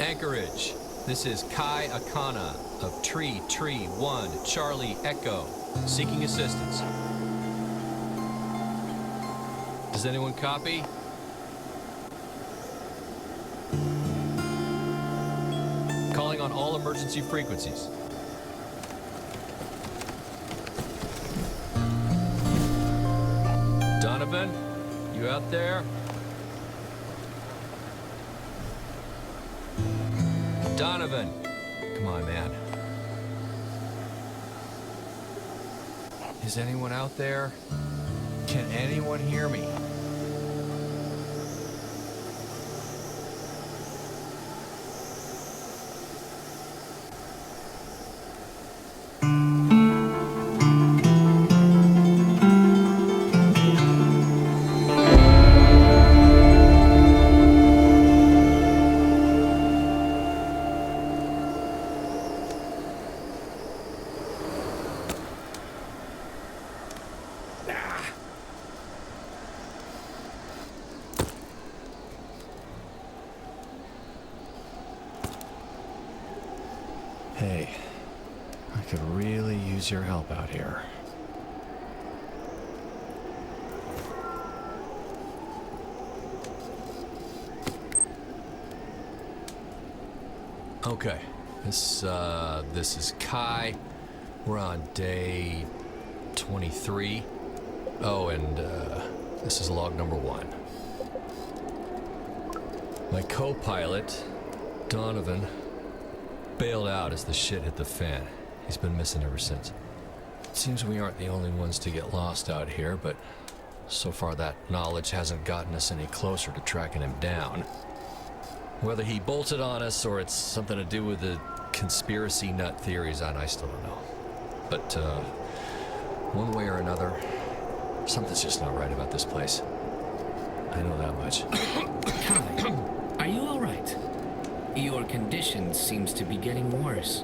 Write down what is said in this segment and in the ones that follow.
Anchorage. This is Kai Akana of Tree 1 Charlie Echo, seeking assistance. Does anyone copy? Calling on all emergency frequencies. Donovan, you out there? Donovan! Come on, man. Is anyone out there? Can anyone hear me? Hey, I could really use your help out here. Okay, this is Kai. We're on day 23. Oh, and this is log number 1. My co-pilot, Donovan, bailed out as the shit hit the fan. He's been missing ever since. It seems we aren't the only ones to get lost out here, but so far that knowledge hasn't gotten us any closer to tracking him down. Whether he bolted on us or it's something to do with the conspiracy nut theories, I still don't know. But one way or another, something's just not right about this place. I know that much. Kai, are you all right? Your condition seems to be getting worse.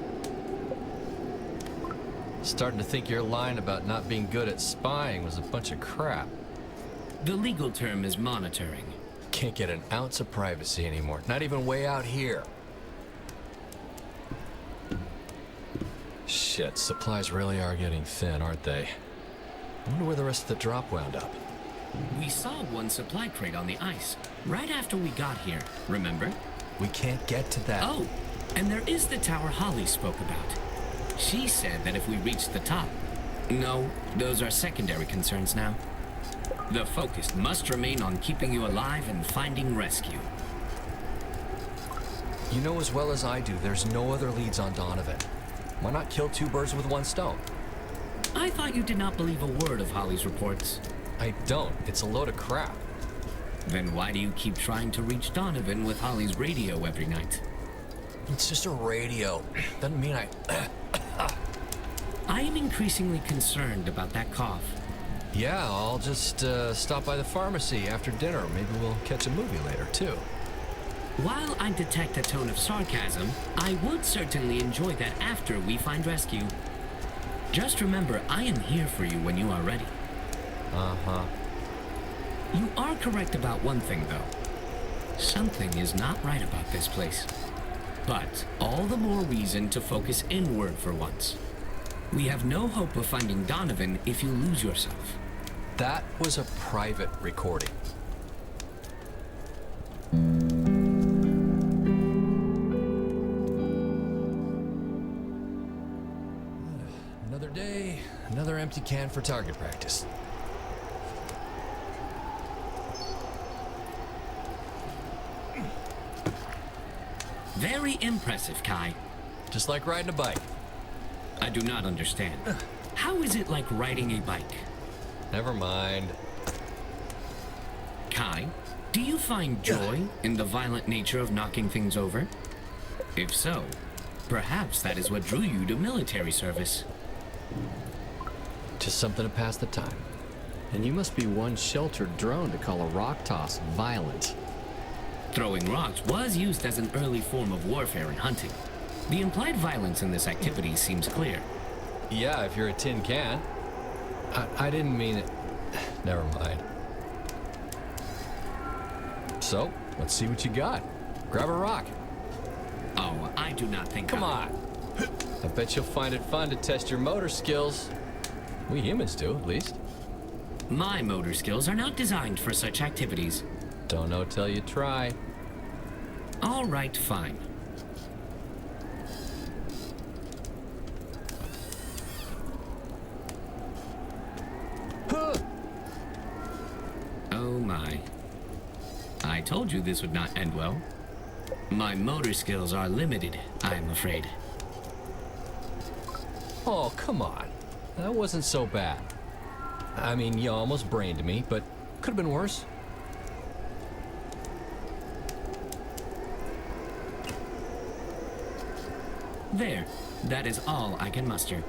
Starting to think your line about not being good at spying was a bunch of crap. The legal term is monitoring. Can't get an ounce of privacy anymore, not even way out here. Shit, supplies really are getting thin, aren't they? I wonder where the rest of the drop wound up. We saw one supply crate on the ice, right after we got here, remember? We can't get to that. Oh, and there is the tower Holly spoke about. She said that if we reached the top... No, those are secondary concerns now. The focus must remain on keeping you alive and finding rescue. You know as well as I do, there's no other leads on Donovan. Why not kill 2 birds with 1 stone? I thought you did not believe a word of Holly's reports. I don't. It's a load of crap. Then why do you keep trying to reach Donovan with Holly's radio every night? It's just a radio. Doesn't mean I... I am increasingly concerned about that cough. Yeah, I'll just stop by the pharmacy after dinner. Maybe we'll catch a movie later, too. While I detect a tone of sarcasm, I would certainly enjoy that after we find rescue. Just remember, I am here for you when you are ready. Uh-huh. You are correct about one thing, though. Something is not right about this place. But all the more reason to focus inward for once. We have no hope of finding Donovan if you lose yourself. That was a private recording. Another day, another empty can for target practice. Very impressive, Kai. Just like riding a bike. I do not understand. How is it like riding a bike? Never mind. Kai, do you find joy in the violent nature of knocking things over? If so, perhaps that is what drew you to military service. Just something to pass the time. And you must be one sheltered drone to call a rock toss violent. Throwing rocks was used as an early form of warfare and hunting. The implied violence in this activity seems clear. Yeah, if you're a tin can. I didn't mean it. Never mind. So, let's see what you got. Grab a rock. I do not think Come on. I bet you'll find it fun to test your motor skills. We humans do, at least. My motor skills are not designed for such activities. Don't know till you try. All right, fine. Huh. Oh my. I told you this would not end well. My motor skills are limited, I'm afraid. Oh, come on. That wasn't so bad. I mean, you almost brained me, but could have been worse. There. That is all I can muster.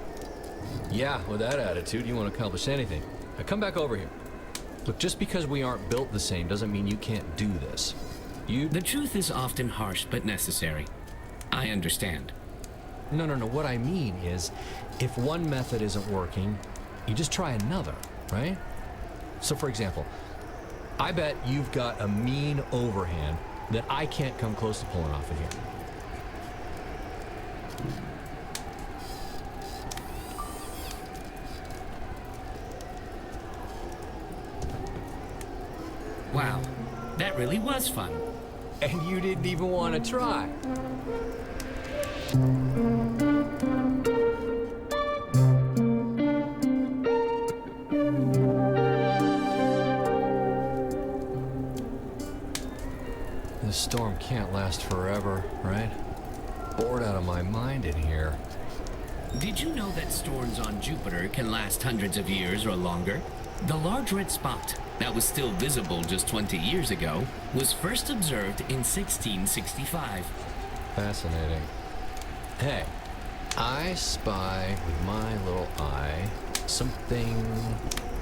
Yeah, with that attitude, you won't accomplish anything. Now come back over here. Look, just because we aren't built the same doesn't mean you can't do this. The truth is often harsh but necessary. I understand. No. What I mean is, if one method isn't working, you just try another, right? So for example, I bet you've got a mean overhand that I can't come close to pulling off in here. Wow, that really was fun. And you didn't even want to try. This storm can't last forever, right? Bored out of my mind in here. Did you know that storms on Jupiter can last hundreds of years or longer? The large red spot that was still visible just 20 years ago was first observed in 1665. Fascinating. Hey, I spy with my little eye something...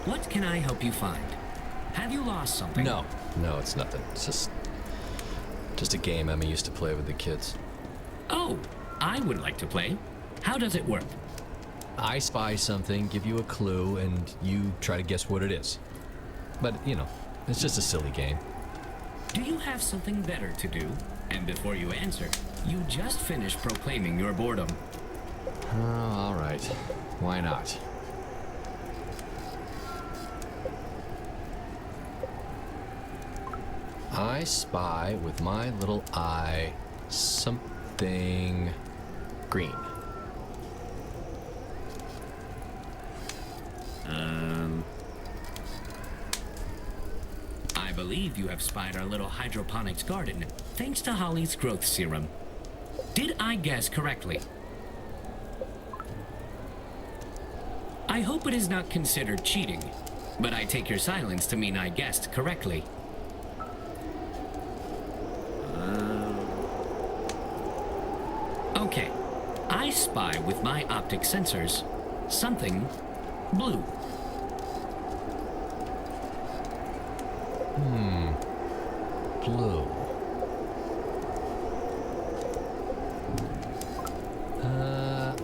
What can I help you find? Have you lost something? No, it's nothing. It's just a game Emma used to play with the kids. Oh, I would like to play. How does it work? I spy something, give you a clue, and you try to guess what it is. But, you know, it's just a silly game. Do you have something better to do? And before you answer, you just finished proclaiming your boredom. Oh, all right. Why not? I spy with my little eye something green. I believe you have spied our little hydroponics garden, thanks to Holly's growth serum. Did I guess correctly? I hope it is not considered cheating, but I take your silence to mean I guessed correctly. Okay, I spy with my optic sensors something blue. Blue.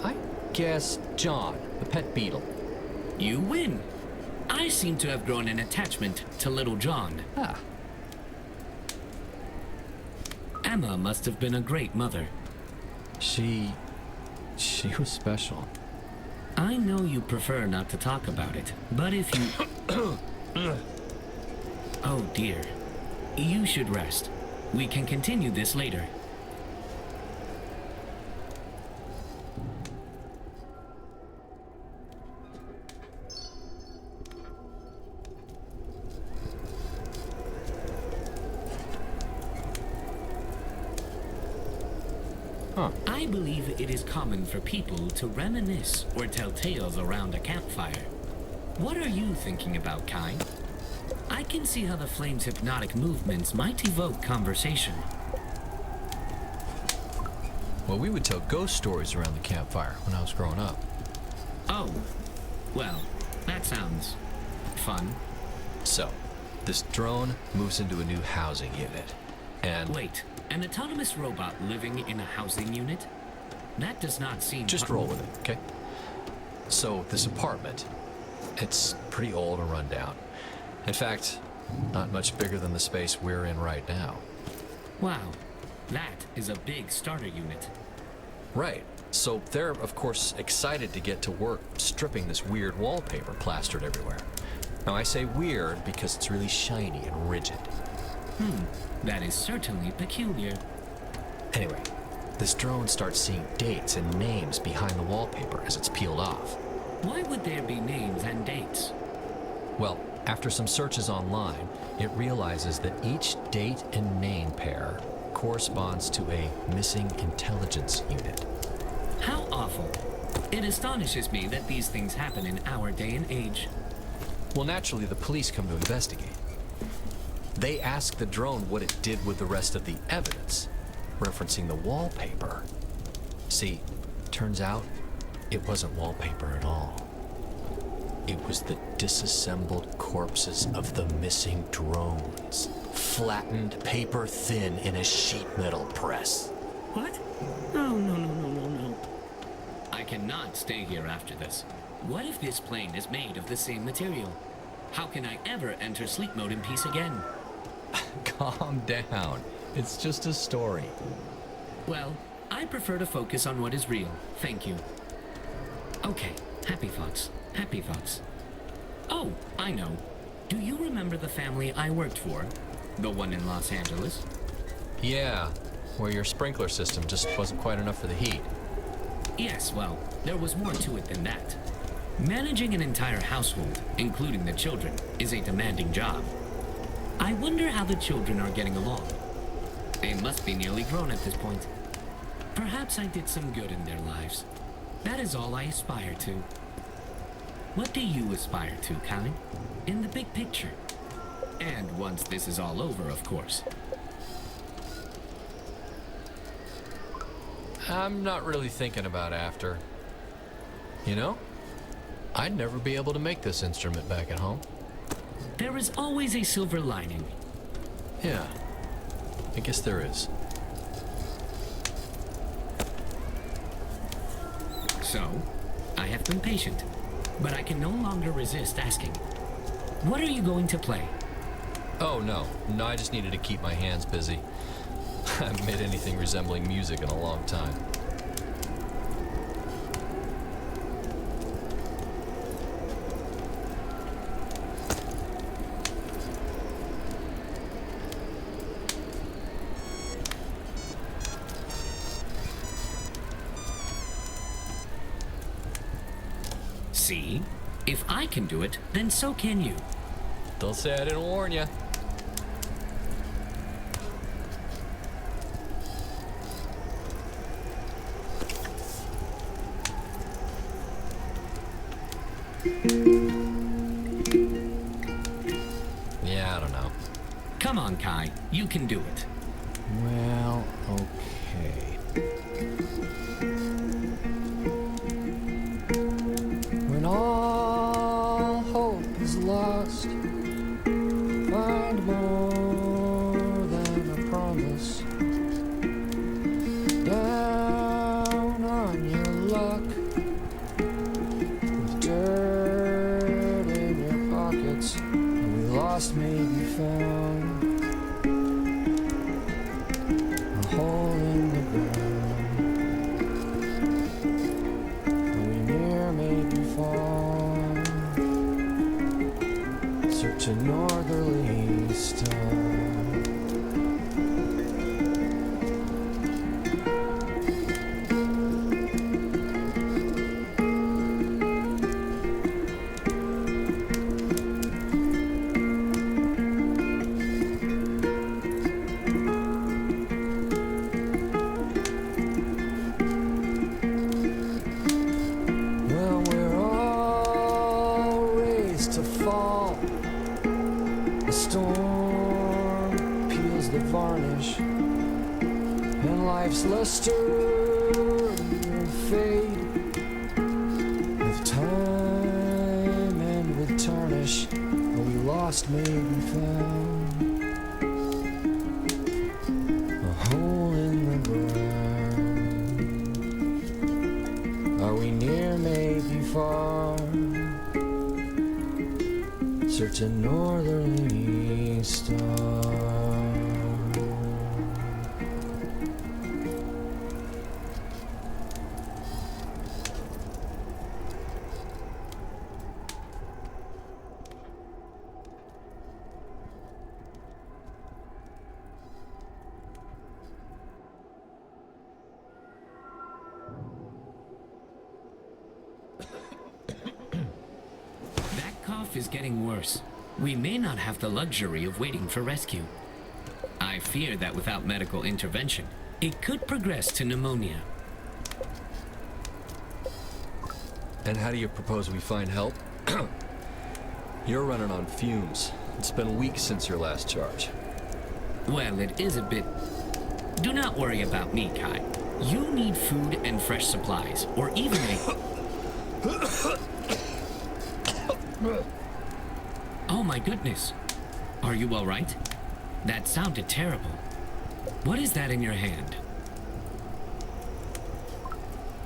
I guess John, the pet beetle. You win. I seem to have grown an attachment to Little John. Ah. Emma must have been a great mother. She was special. I know you prefer not to talk about it, but if you... Oh dear. You should rest. We can continue this later. Huh. I believe it is common for people to reminisce or tell tales around a campfire. What are you thinking about, Kai? I can see how the flame's hypnotic movements might evoke conversation. Well, we would tell ghost stories around the campfire when I was growing up. Oh, well, that sounds fun. So, this drone moves into a new housing unit, and... Wait, an autonomous robot living in a housing unit? That does not seem... Just roll with it, okay? So, this apartment, it's pretty old and run down. In fact, not much bigger than the space we're in right now. Wow, that is a big starter unit. Right. So they're, of course, excited to get to work stripping this weird wallpaper plastered everywhere. Now, I say weird because it's really shiny and rigid. That is certainly peculiar. Anyway, this drone starts seeing dates and names behind the wallpaper as it's peeled off. Why would there be names and dates? Well, after some searches online, it realizes that each date and name pair corresponds to a missing intelligence unit. How awful. It astonishes me that these things happen in our day and age. Well, naturally, the police come to investigate. They ask the drone what it did with the rest of the evidence, referencing the wallpaper. See, turns out it wasn't wallpaper at all. It was the disassembled corpses of the missing drones, flattened paper thin in a sheet metal press. What? No. I cannot stay here after this. What if this plane is made of the same material? How can I ever enter sleep mode in peace again? Calm down. It's just a story. Well, I prefer to focus on what is real. Thank you. Okay, happy thoughts. Happy thoughts. Oh, I know. Do you remember the family I worked for? The one in Los Angeles? Yeah, where your sprinkler system just wasn't quite enough for the heat. Yes, well, there was more to it than that. Managing an entire household, including the children, is a demanding job. I wonder how the children are getting along. They must be nearly grown at this point. Perhaps I did some good in their lives. That is all I aspire to. What do you aspire to, Kai? In the big picture? And once this is all over, of course. I'm not really thinking about after. You know, I'd never be able to make this instrument back at home. There is always a silver lining. Yeah, I guess there is. So, I have been patient, but I can no longer resist asking. What are you going to play? Oh, no, I just needed to keep my hands busy. I haven't made anything resembling music in a long time. See? If I can do it, then so can you. Don't say I didn't warn you. Yeah, I don't know. Come on, Kai. You can do it. Well, okay. When all hope is lost, find more than a promise. Down on your luck, with dirt in your pockets, and we lost may be found. A hole in the ground. Are we near, maybe far? Search a northerly star. Well, we're all raised to fall. The storm peels the varnish, and life's luster will fade with time and with tarnish. What we lost may be found. A hole in the ground. Are we near, maybe far? Search a northerly star. health is getting worse. We may not have the luxury of waiting for rescue. I fear that without medical intervention, it could progress to pneumonia. And how do you propose we find help? You're running on fumes. It's been weeks since your last charge. Well, it is a bit... Do not worry about me, Kai. You need food and fresh supplies, or even a... Oh my goodness. Are you all right? That sounded terrible. What is that in your hand?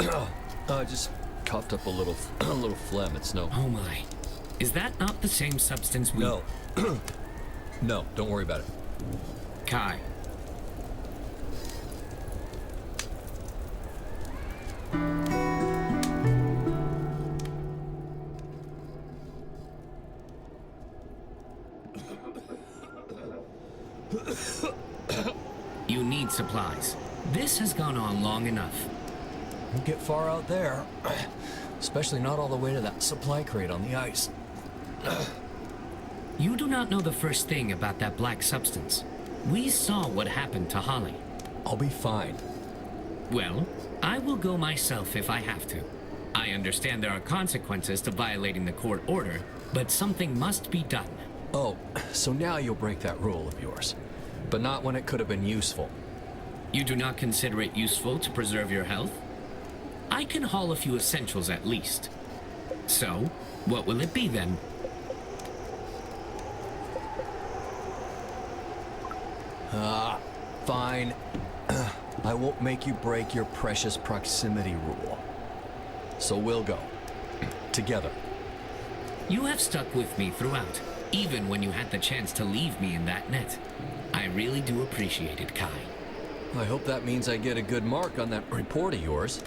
I just coughed up a little phlegm. It's no... Oh my. Is that not the same substance we... No. No, don't worry about it. Kai. You need supplies. This has gone on long enough. Don't get far out there. Especially not all the way to that supply crate on the ice. You do not know the first thing about that black substance. We saw what happened to Holly. I'll be fine. Well, I will go myself if I have to. I understand there are consequences to violating the court order, but something must be done. Oh, so now you'll break that rule of yours. But not when it could have been useful. You do not consider it useful to preserve your health? I can haul a few essentials at least. So, what will it be then? Fine. I won't make you break your precious proximity rule. So we'll go. Together. You have stuck with me throughout, even when you had the chance to leave me in that net. I really do appreciate it, Kai. I hope that means I get a good mark on that report of yours.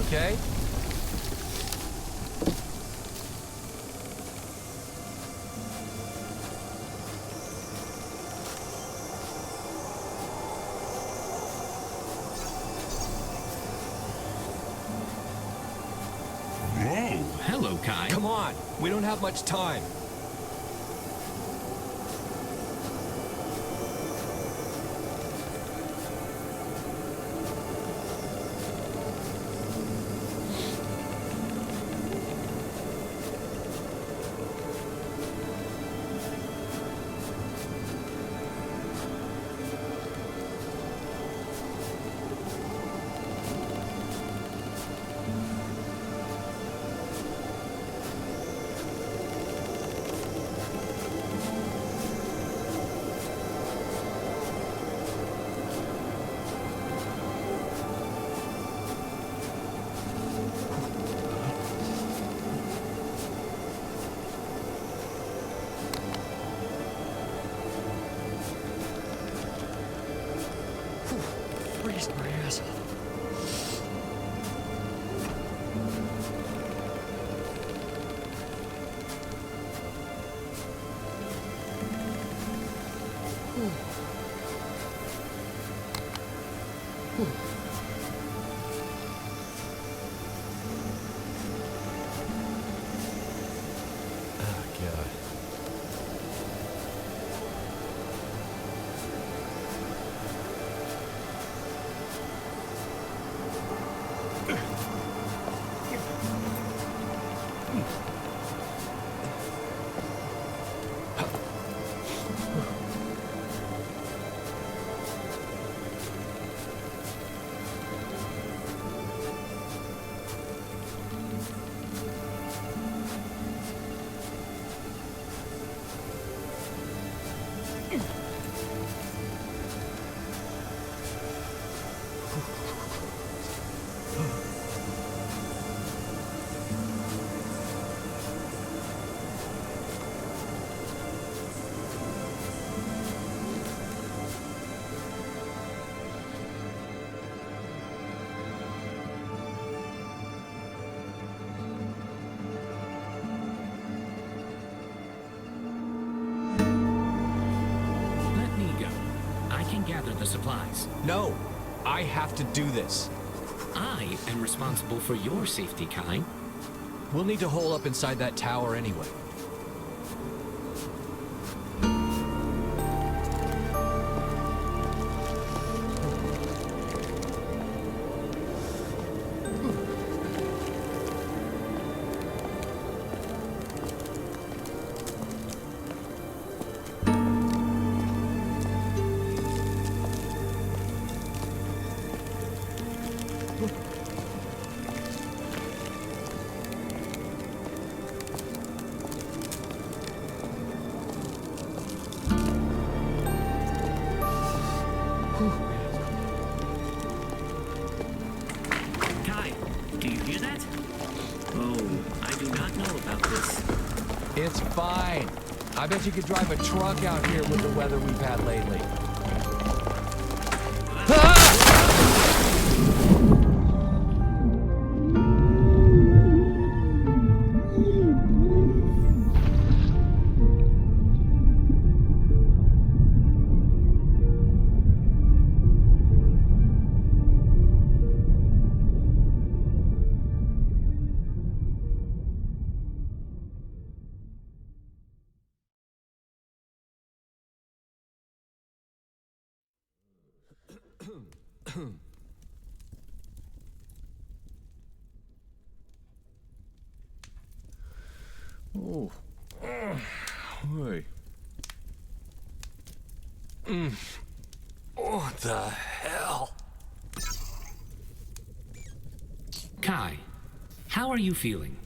Okay? Whoa, hello, Kai. Come on, we don't have much time. Freezed my ass off. Gather the supplies. No, I have to do this. I am responsible for your safety, Kai. We'll need to hole up inside that tower anyway. It's fine. I bet you could drive a truck out here with the weather we've had lately. Oh. Wait. What the hell? Kai, how are you feeling?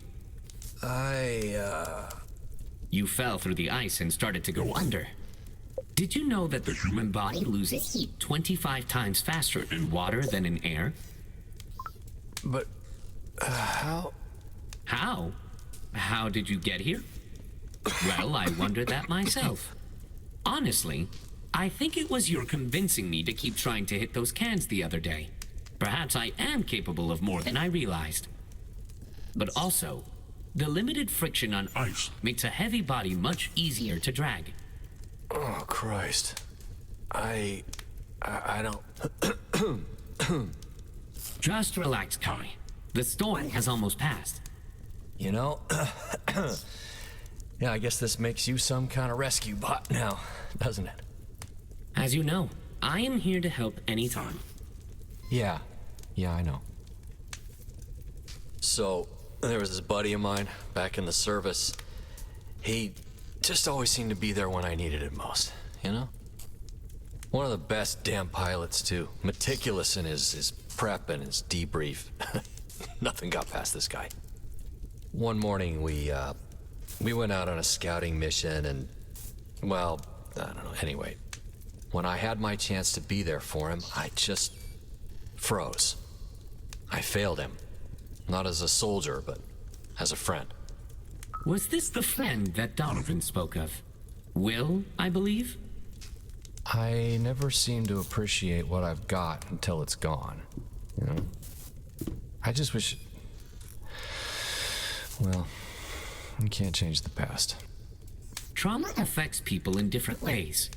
You fell through the ice and started to go under. Did you know that the human body loses heat 25 times faster in water than in air? But, how? How? How did you get here? Well, I wondered that myself. Honestly, I think it was your convincing me to keep trying to hit those cans the other day. Perhaps I am capable of more than I realized. But also, the limited friction on ice makes a heavy body much easier to drag. Oh, Christ. I don't... Just relax, Kai. The storm has almost passed. You know, yeah, I guess this makes you some kind of rescue bot now, doesn't it? As you know, I am here to help anytime. Yeah, I know. So, there was this buddy of mine back in the service. He just always seemed to be there when I needed it most, you know? One of the best damn pilots, too. Meticulous in his prep and his debrief. Nothing got past this guy. One morning, we went out on a scouting mission and, well, I don't know, anyway. When I had my chance to be there for him, I just froze. I failed him. Not as a soldier, but as a friend. Was this the friend that Donovan spoke of? Will, I believe? I never seem to appreciate what I've got until it's gone, you know? I just wish... Well, you can't change the past. Trauma affects people in different ways.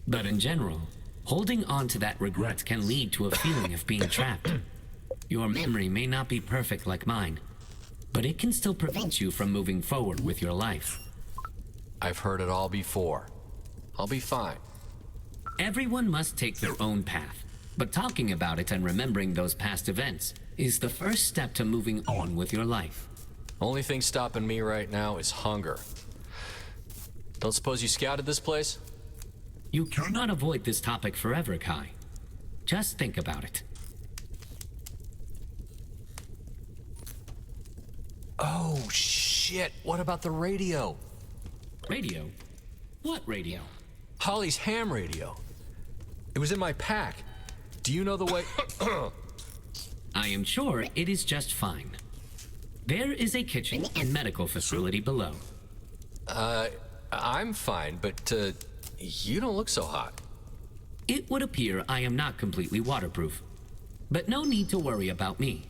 But in general, holding on to that regret can lead to a feeling of being trapped. Your memory may not be perfect like mine, but it can still prevent you from moving forward with your life. I've heard it all before. I'll be fine. Everyone must take their own path, but talking about it and remembering those past events is the first step to moving on with your life. Only thing stopping me right now is hunger. Don't suppose you scouted this place? You cannot avoid this topic forever, Kai. Just think about it. Oh, shit. What about the radio? Radio? What radio? Holly's ham radio. It was in my pack. Do you know the way... I am sure it is just fine. There is a kitchen and medical facility below. I'm fine, but, you don't look so hot. It would appear I am not completely waterproof. But no need to worry about me.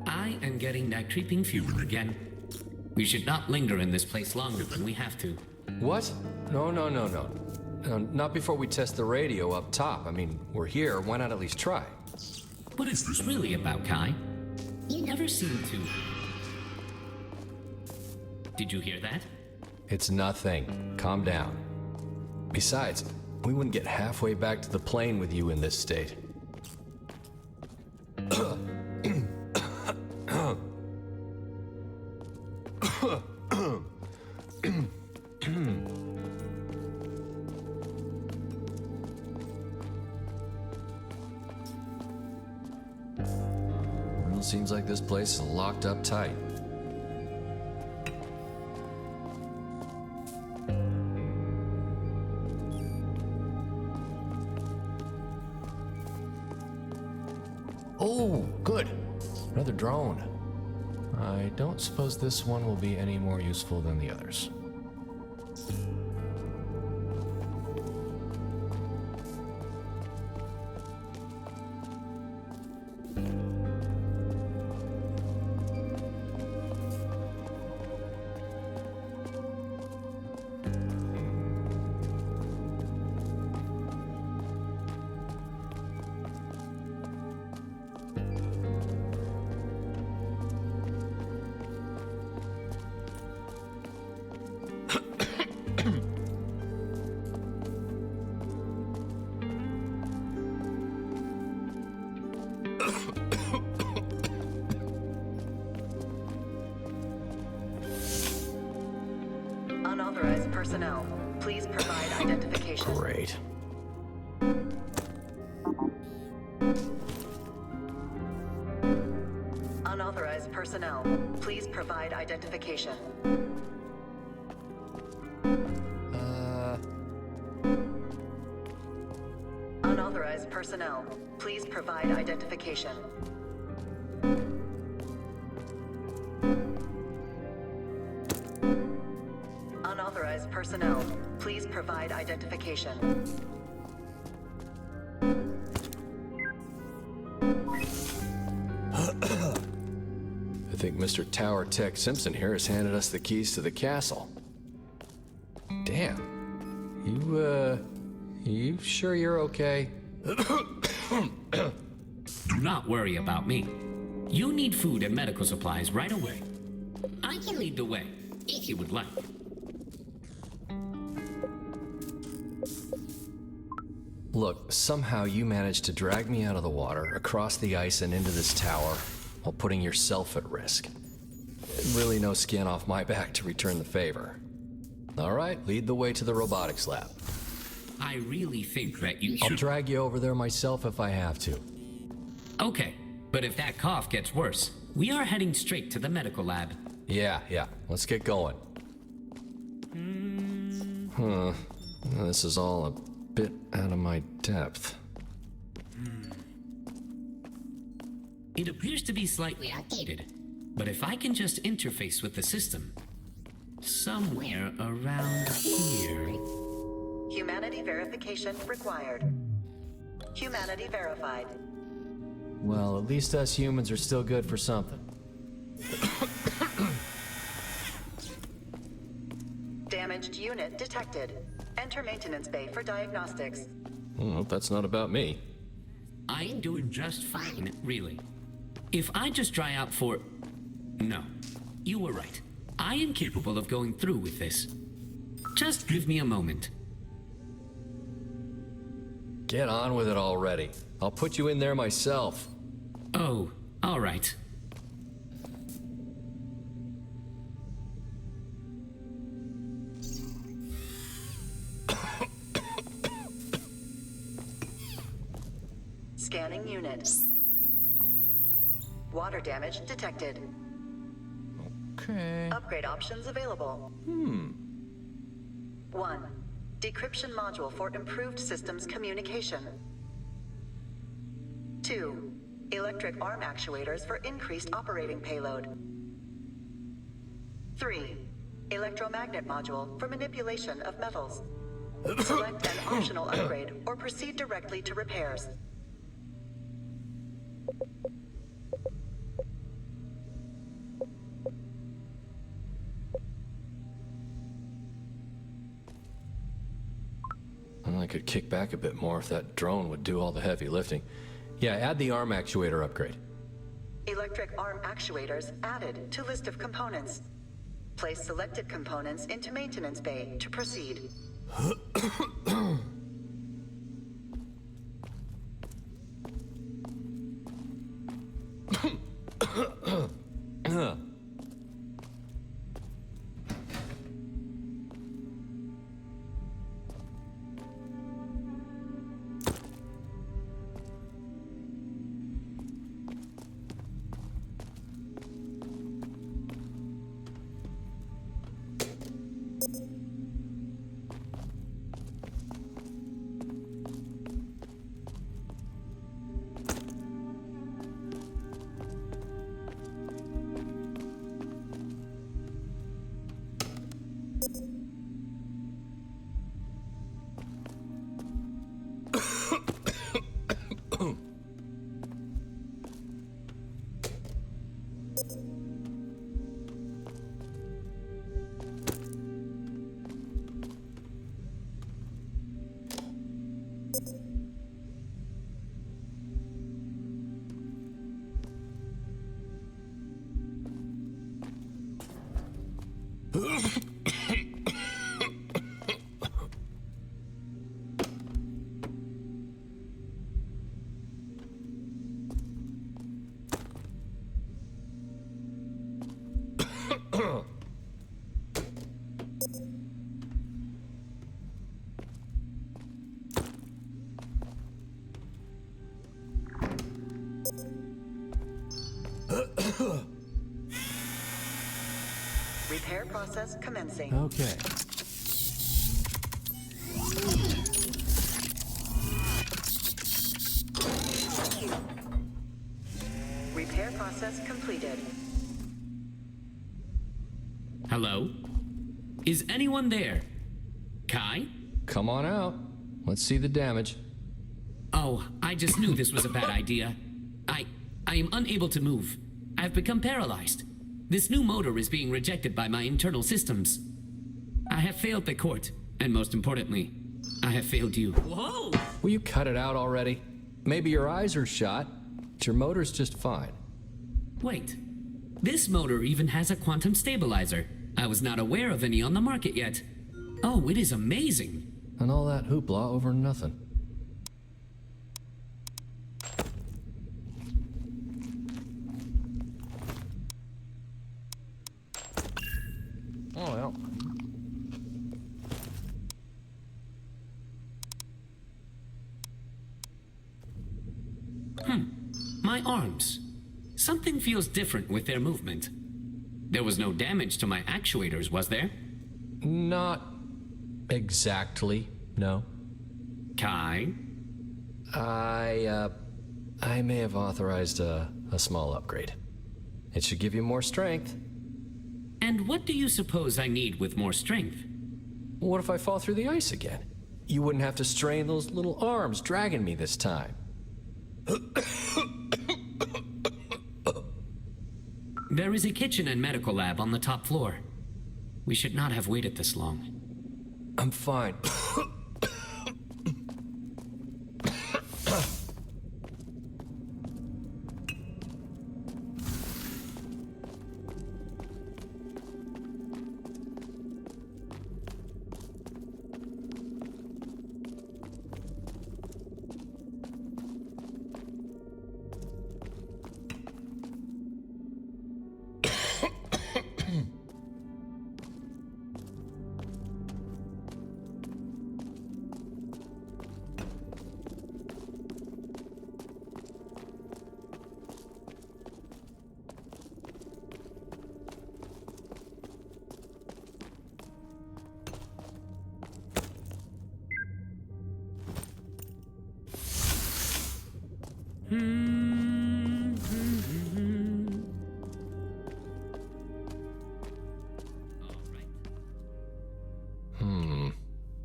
I am getting that creeping fever again. We should not linger in this place longer than we have to. What? No. Not before we test the radio up top. I mean, we're here, why not at least try? What is this really about, Kai? You never seem to... Did you hear that? It's nothing. Calm down. Besides, we wouldn't get halfway back to the plane with you in this state. Well, seems like this place is locked up tight. Oh, good. Another drone. I don't suppose this one will be any more useful than the others. Unauthorized personnel, please provide identification. Great. Unauthorized personnel, please provide identification. Unauthorized personnel, please provide identification. Unauthorized personnel, please provide identification. I think Mr. Tower Tech Simpson here has handed us the keys to the castle. Damn. You sure you're okay? Do not worry about me. You need food and medical supplies right away. I can lead the way, if you would like. Look, somehow you managed to drag me out of the water, across the ice and into this tower, while putting yourself at risk. Really no skin off my back to return the favor. All right, lead the way to the robotics lab. I really think that you I'll should... drag you over there myself if I have to. Okay, but if that cough gets worse, we are heading straight to the medical lab. Yeah, let's get going. This is all a bit out of my depth. It appears to be slightly outdated, but if I can just interface with the system, somewhere around here... Humanity verification required. Humanity verified. Well, at least us humans are still good for something. Damaged unit detected. Enter maintenance bay for diagnostics. Well, that's not about me. I am doing just fine, really. If I just dry out for... No, you were right. I am capable of going through with this. Just give me a moment. Get on with it already. I'll put you in there myself. Oh, all right. Scanning unit. Water damage detected. Okay. Upgrade options available. 1. Decryption module for improved systems communication. 2. Electric arm actuators for increased operating payload. 3. Electromagnet module for manipulation of metals. Select an optional upgrade or proceed directly to repairs. Well, I could kick back a bit more if that drone would do all the heavy lifting. Yeah, add the arm actuator upgrade. Electric arm actuators added to list of components. Place selected components into maintenance bay to proceed. Repair process commencing. Okay. Repair process completed. Hello? Is anyone there? Kai? Come on out. Let's see the damage. Oh, I just knew this was a bad idea. I am unable to move. I've become paralyzed. This new motor is being rejected by my internal systems. I have failed the court, and most importantly, I have failed you. Whoa! Will you cut it out already? Maybe your eyes are shot, but your motor's just fine. Wait. This motor even has a quantum stabilizer. I was not aware of any on the market yet. Oh, it is amazing. And all that hoopla over nothing. Oh well. My arms. Something feels different with their movement. There was no damage to my actuators, was there? Not exactly, no. Kai? I may have authorized a small upgrade. It should give you more strength. And what do you suppose I need with more strength? What if I fall through the ice again? You wouldn't have to strain those little arms dragging me this time. There is a kitchen and medical lab on the top floor. We should not have waited this long. I'm fine.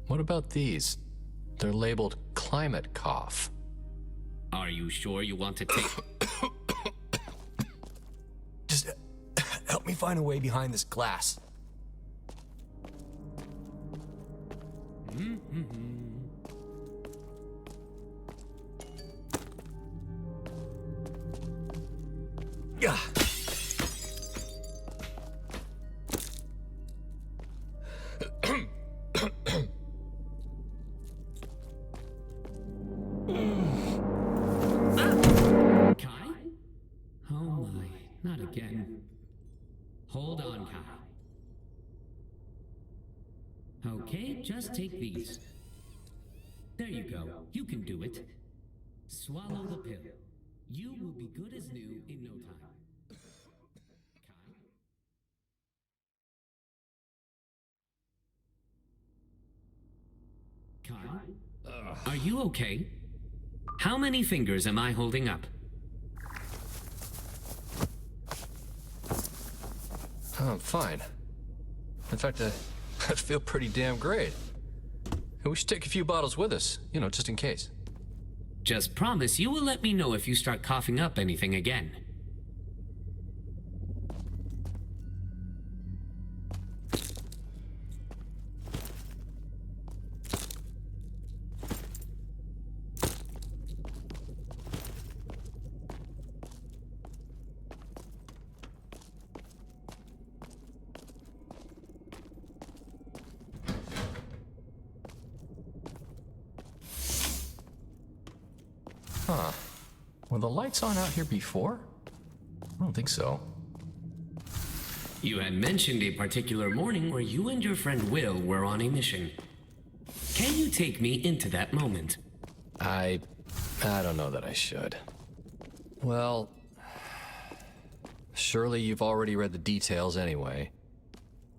What about these? They're labeled climate cough. Are you sure you want to take... Just help me find a way behind this glass. Yeah. Okay, just take these. There you go. You can do it. Swallow the pill. You will be good as new in no time. Kai? Are you okay? How many fingers am I holding up? Oh, I'm fine. In fact, I feel pretty damn great. And we should take a few bottles with us, you know, just in case. Just promise you will let me know if you start coughing up anything again. Huh. Were the lights on out here before? I don't think so. You had mentioned a particular morning where you and your friend Will were on a mission. Can you take me into that moment? I don't know that I should. Well, surely you've already read the details anyway.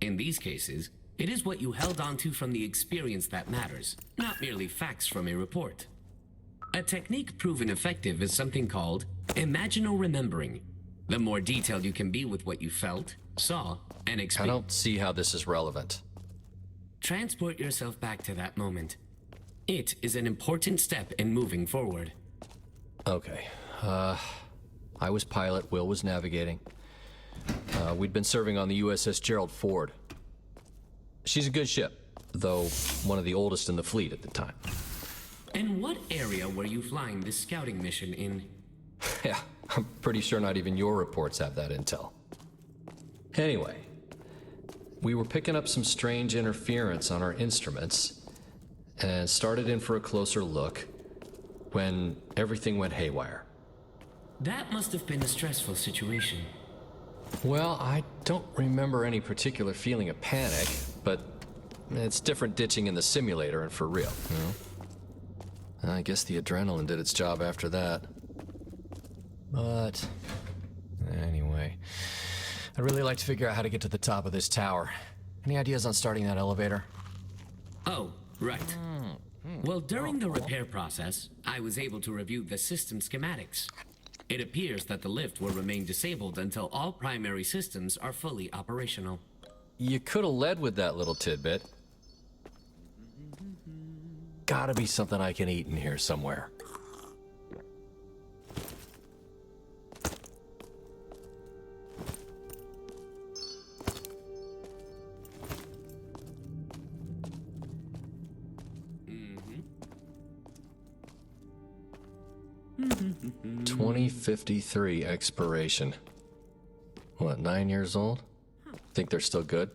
In these cases, it is what you held onto from the experience that matters, not merely facts from a report. A technique proven effective is something called imaginal remembering. The more detailed you can be with what you felt, saw, and I experienced. don't see how this is relevant. Transport yourself back to that moment. It is an important step in moving forward. Okay. I was pilot, Will was navigating. We'd been serving on the USS Gerald Ford. She's a good ship, though one of the oldest in the fleet at the time. And what area were you flying this scouting mission in? Yeah, I'm pretty sure not even your reports have that intel. Anyway, we were picking up some strange interference on our instruments and started in for a closer look when everything went haywire. That must have been a stressful situation. Well, I don't remember any particular feeling of panic, but it's different ditching in the simulator and for real, you know? I guess the adrenaline did its job after that. But anyway, I'd really like to figure out how to get to the top of this tower. Any ideas on starting that elevator? Oh, right. Well, during the repair process, I was able to review the system schematics. It appears that the lift will remain disabled until all primary systems are fully operational. You could have led with that little tidbit. Gotta be something I can eat in here somewhere. Mm-hmm. 2053 expiration. What, 9 years old? Think they're still good?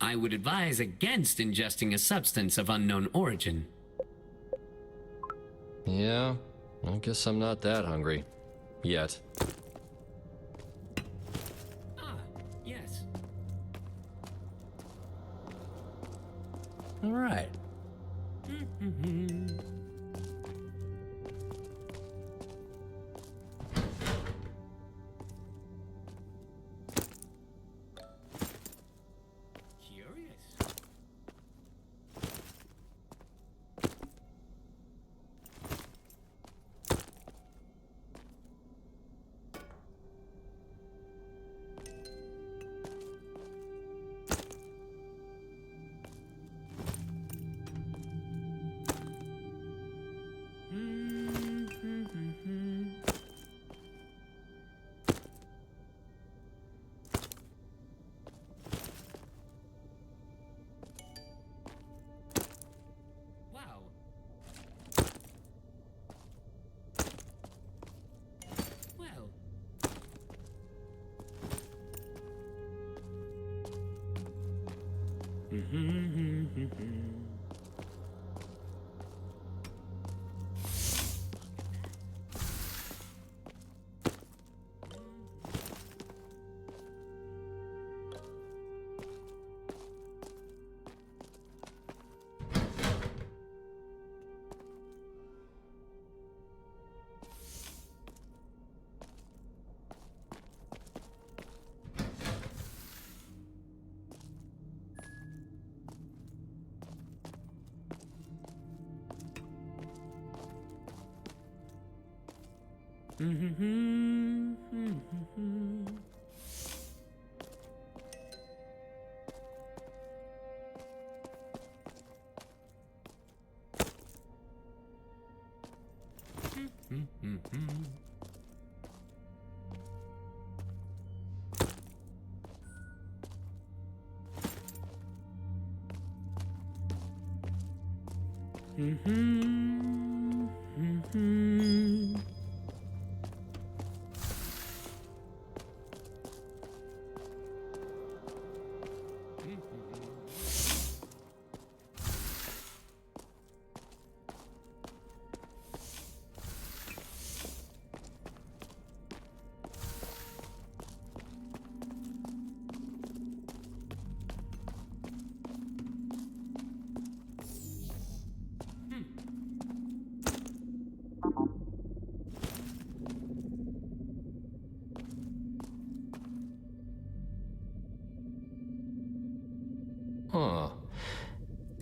I would advise against ingesting a substance of unknown origin. Yeah, I guess I'm not that hungry. Yet. Ah, yes. All right. Curious. Wow. Well.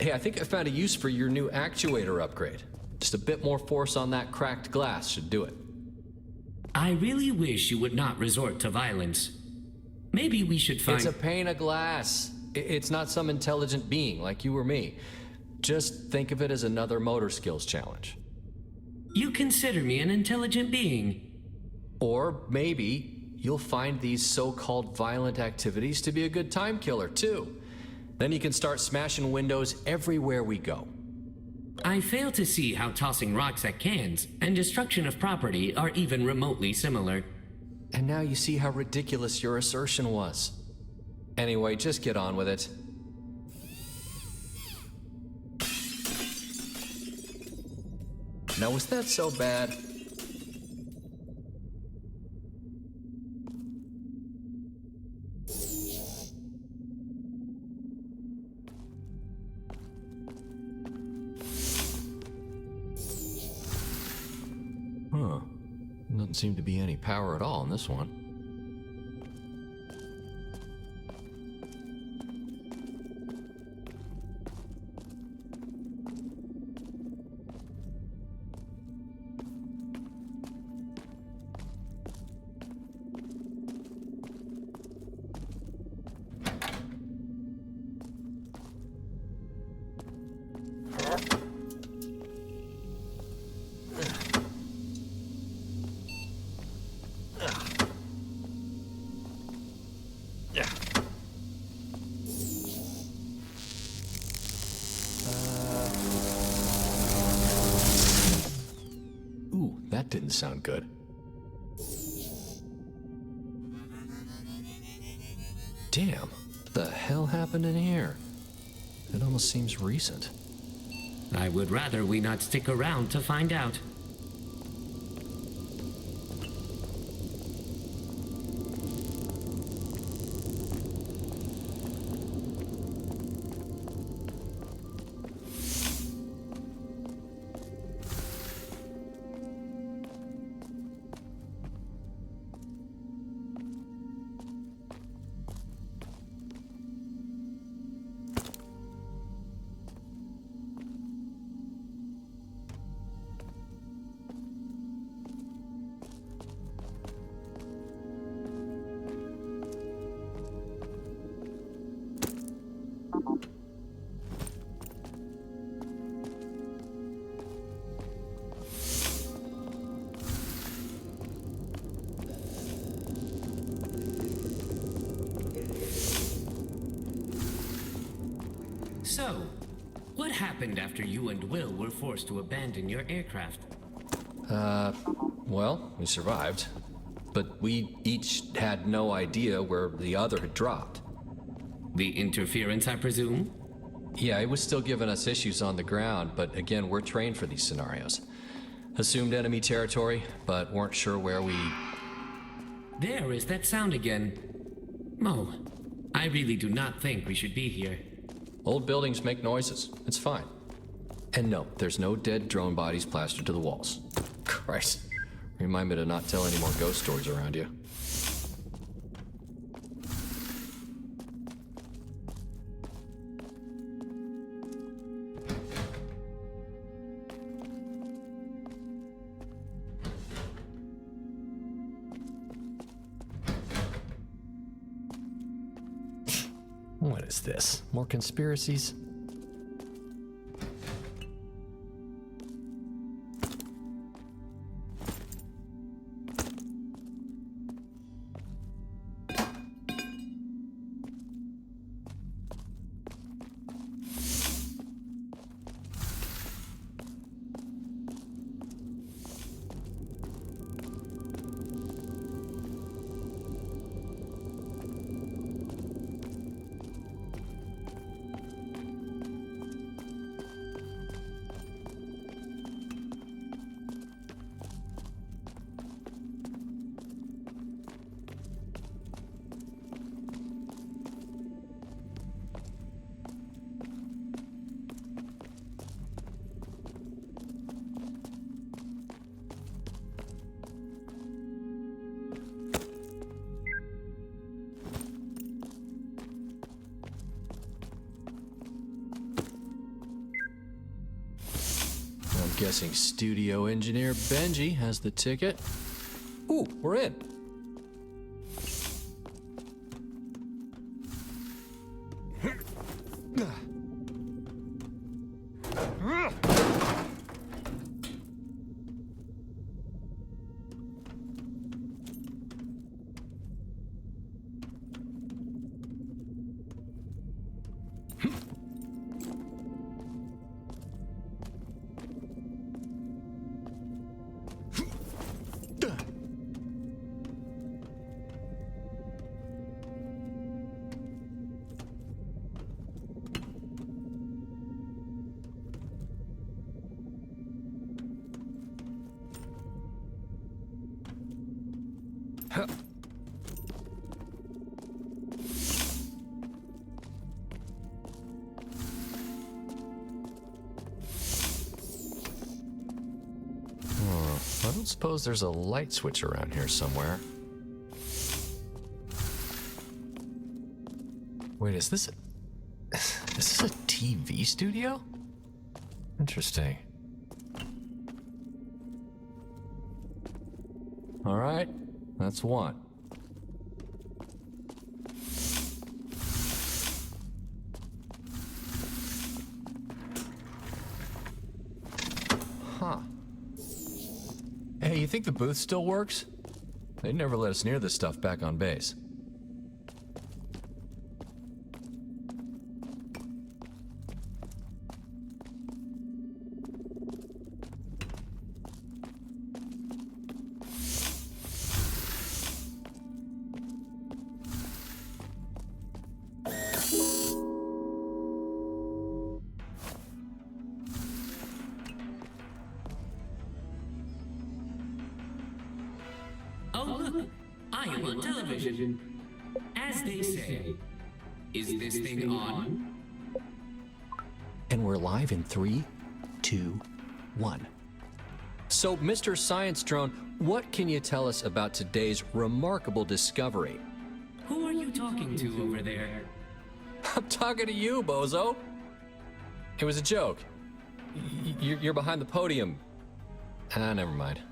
Hey, I think I found a use for your new actuator upgrade. Just a bit more force on that cracked glass should do it. I really wish you would not resort to violence. Maybe we should find... It's a pane of glass. It's not some intelligent being like you or me. Just think of it as another motor skills challenge. You consider me an intelligent being? Or maybe you'll find these so-called violent activities to be a good time killer, too. Then you can start smashing windows everywhere we go. I fail to see how tossing rocks at cans and destruction of property are even remotely similar. And now you see how ridiculous your assertion was. Anyway, just get on with it. Now, was that so bad? Huh. Doesn't seem to be any power at all in this one. That didn't sound good. Damn, what the hell happened in here? It almost seems recent. I would rather we not stick around to find out. So, what happened after you and Will were forced to abandon your aircraft? Well, we survived. But we each had no idea where the other had dropped. The interference, I presume? Yeah, it was still giving us issues on the ground, but again, we're trained for these scenarios. Assumed enemy territory, but weren't sure where we... There is that sound again. Mo, I really do not think we should be here. Old buildings make noises. It's fine. And no, there's no dead drone bodies plastered to the walls. Christ. Remind me to not tell any more ghost stories around you. What is this? More conspiracies? Guessing studio engineer Benji has the ticket. Ooh, we're in. I don't suppose there's a light switch around here somewhere. Wait, is this a TV studio? Interesting. All right, that's one. Huh. Hey, you think the booth still works? They'd never let us near this stuff back on base. Oh, look, I am on television. As they say, is this thing on? And we're live in 3, 2, 1. So, Mr. Science Drone, what can you tell us about today's remarkable discovery? Who are you talking to over there? I'm talking to you, bozo. It was a joke. You're behind the podium. Ah, never mind.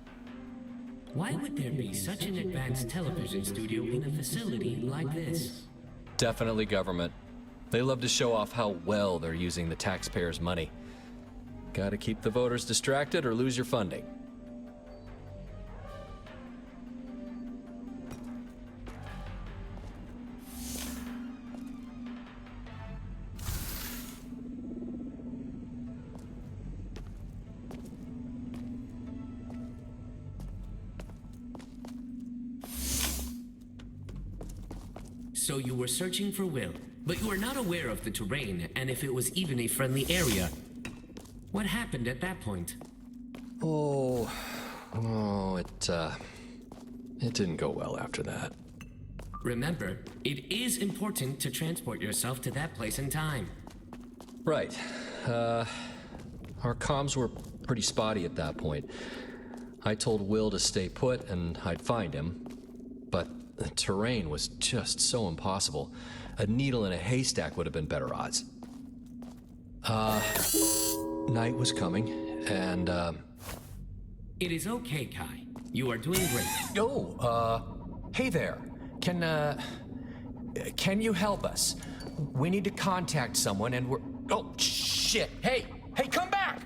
Why would there be such an advanced television studio in a facility like this? Definitely government. They love to show off how well they're using the taxpayers' money. Gotta keep the voters distracted or lose your funding. So you were searching for Will, but you were not aware of the terrain and if it was even a friendly area. What happened at that point? It didn't go well after that. Remember, it is important to transport yourself to that place in time. Right. Our comms were pretty spotty at that point. I told Will to stay put and I'd find him, but the terrain was just so impossible. A needle in a haystack would have been better odds. Night was coming, and, It is okay, Kai. You are doing great. hey there. Can you help us? We need to contact someone and we're... Oh, shit! Hey, come back!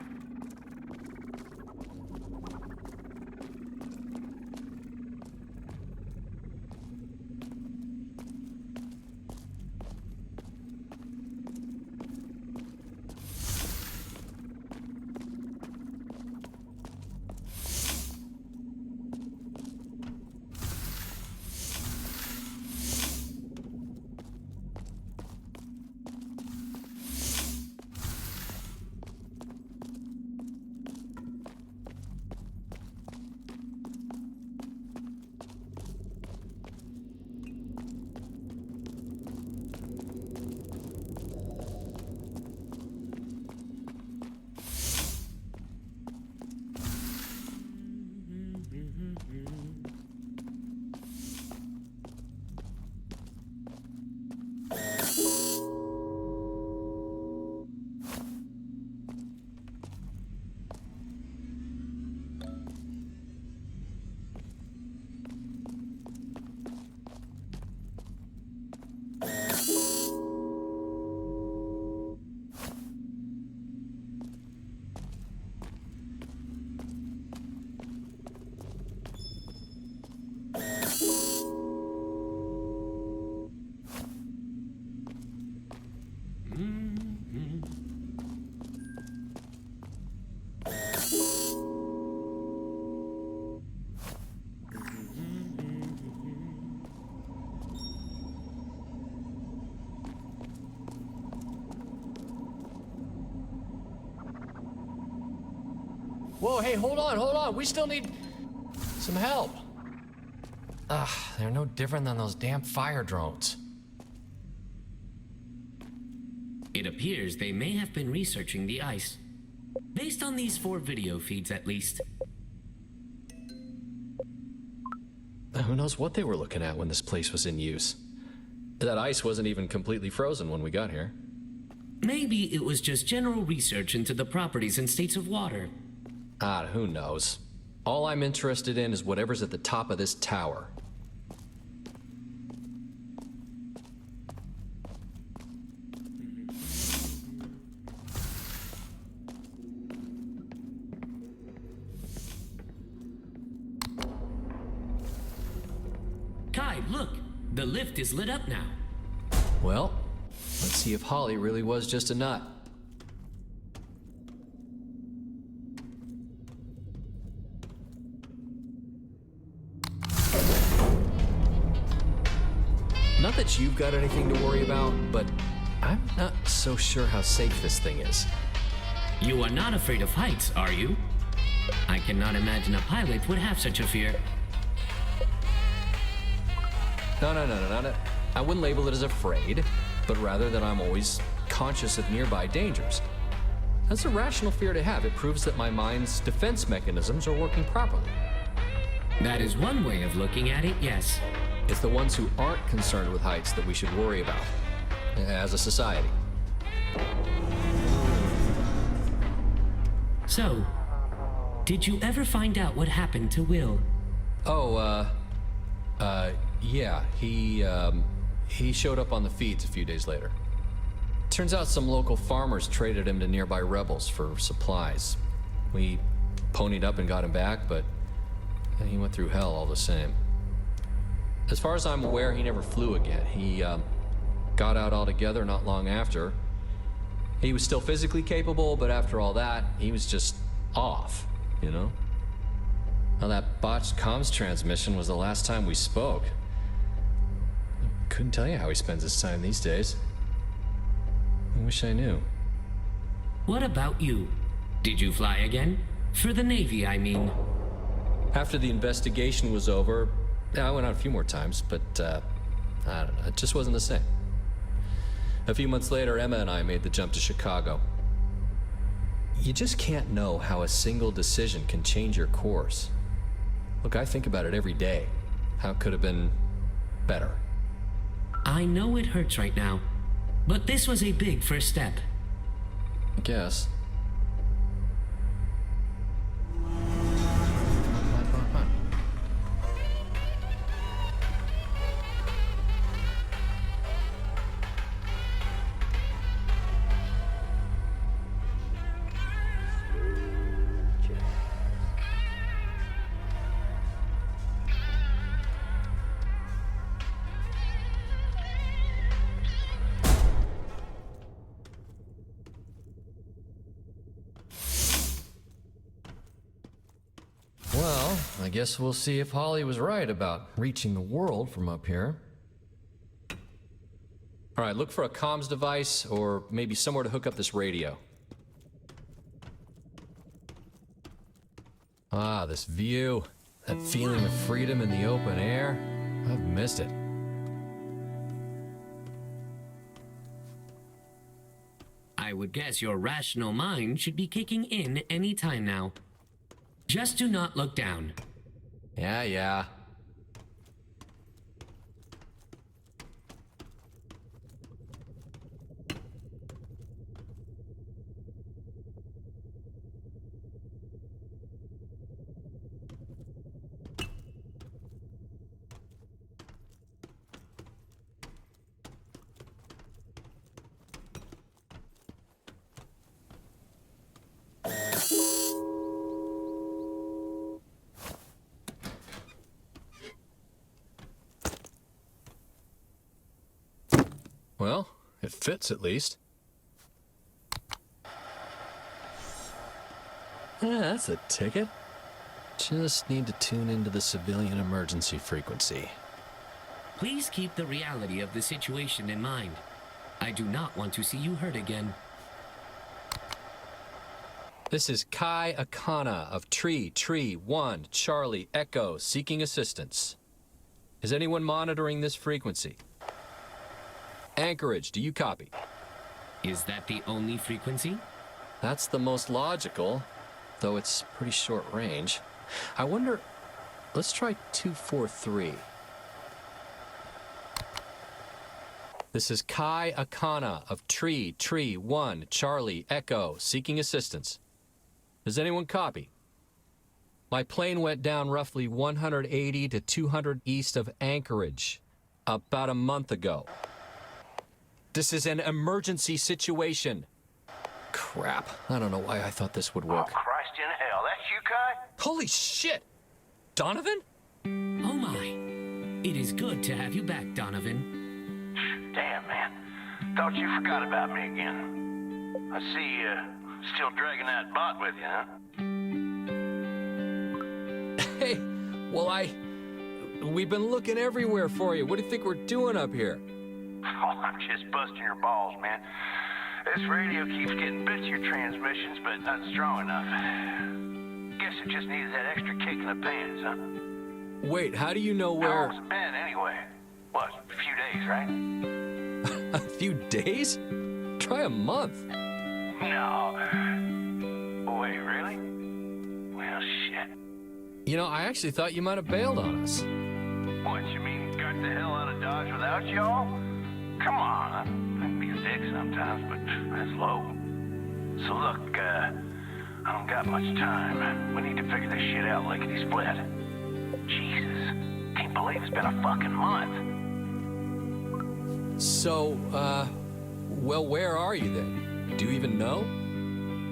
Whoa, hey, hold on. We still need some help. They're no different than those damn fire drones. It appears they may have been researching the ice. Based on these 4 video feeds, at least. Who knows what they were looking at when this place was in use? That ice wasn't even completely frozen when we got here. Maybe it was just general research into the properties and states of water. Who knows? All I'm interested in is whatever's at the top of this tower. Kai, look! The lift is lit up now. Well, let's see if Holly really was just a nut. Not that you've got anything to worry about, but I'm not so sure how safe this thing is. You are not afraid of heights, are you? I cannot imagine a pilot would have such a fear. No. I wouldn't label it as afraid, but rather that I'm always conscious of nearby dangers. That's a rational fear to have. It proves that my mind's defense mechanisms are working properly. That is one way of looking at it, yes. It's the ones who aren't concerned with heights that we should worry about, as a society. So, did you ever find out what happened to Will? Yeah, he showed up on the feeds a few days later. Turns out some local farmers traded him to nearby rebels for supplies. We ponied up and got him back, but he went through hell all the same. As far as I'm aware, he never flew again. He got out altogether not long after. He was still physically capable, but after all that, he was just off, you know? Well, that botched comms transmission was the last time we spoke. Couldn't tell you how he spends his time these days. I wish I knew. What about you? Did you fly again? For the Navy, I mean. After the investigation was over, I went out a few more times, but, I don't know, it just wasn't the same. A few months later, Emma and I made the jump to Chicago. You just can't know how a single decision can change your course. Look, I think about it every day. How it could have been better. I know it hurts right now, but this was a big first step. I guess. Well, I guess we'll see if Holly was right about reaching the world from up here. All right, look for a comms device or maybe somewhere to hook up this radio. Ah, this view. That feeling of freedom in the open air. I've missed it. I would guess your rational mind should be kicking in any time now. Just do not look down. Yeah. Well, it fits at least. That's a ticket. Just need to tune into the civilian emergency frequency. Please keep the reality of the situation in mind. I do not want to see you hurt again. This is Kai Akana of Tree 1, Charlie, Echo, seeking assistance. Is anyone monitoring this frequency? Anchorage, do you copy? Is that the only frequency? That's the most logical, though it's pretty short range. I wonder, let's try 243. This is Kai Akana of Tree 1, Charlie, Echo, seeking assistance. Does anyone copy? My plane went down roughly 180 to 200 east of Anchorage about a month ago. This is an emergency situation. Crap, I don't know why I thought this would work. Oh, Christ in hell, that's you, Kai? Holy shit! Donovan? Oh my. It is good to have you back, Donovan. Damn, man. Thought you forgot about me again. I see you still dragging that bot with you, huh? Hey, well, we've been looking everywhere for you. What do you think we're doing up here? Oh, I'm just busting your balls, man. This radio keeps getting bits of your transmissions, but not strong enough. Guess it just needs that extra kick in the pants, huh? Wait, how do you know How where... long's it been, anyway? What, a few days, right? A few days? Try a month. No. Wait, really? Well, shit. You know, I actually thought you might have bailed on us. What, you mean got the hell out of Dodge without y'all? Come on, I can be a dick sometimes, but that's low. So look, I don't got much time. We need to figure this shit out lickety-split. Jesus, can't believe it's been a fucking month. So, well, where are you then? Do you even know?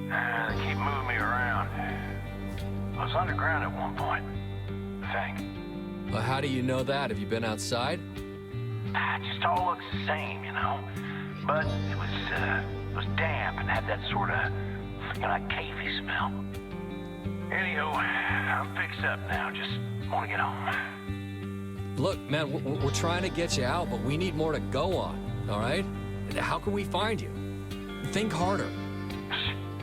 They keep moving me around. I was underground at one point, I think. Well, how do you know that? Have you been outside? It just all looks the same, you know? But it was damp and had that sort of, like cavey smell. Anyhow, I'm fixed up now. Just want to get home. Look, man, we're trying to get you out, but we need more to go on, all right? How can we find you? Think harder.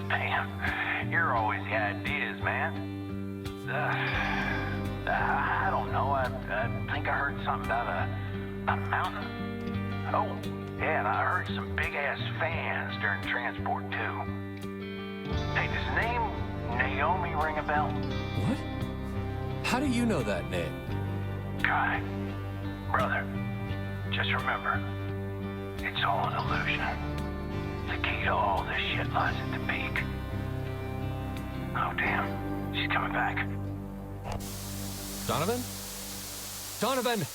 Damn, you're always the ideas, man. I don't know. I think I heard something about a mountain. Oh, yeah, and I heard some big-ass fans during transport, too. Hey, does the name Naomi ring a bell? What? How do you know that name? Kai, brother, just remember, it's all an illusion. The key to all this shit lies at the peak. Oh, damn, she's coming back. Donovan? Donovan!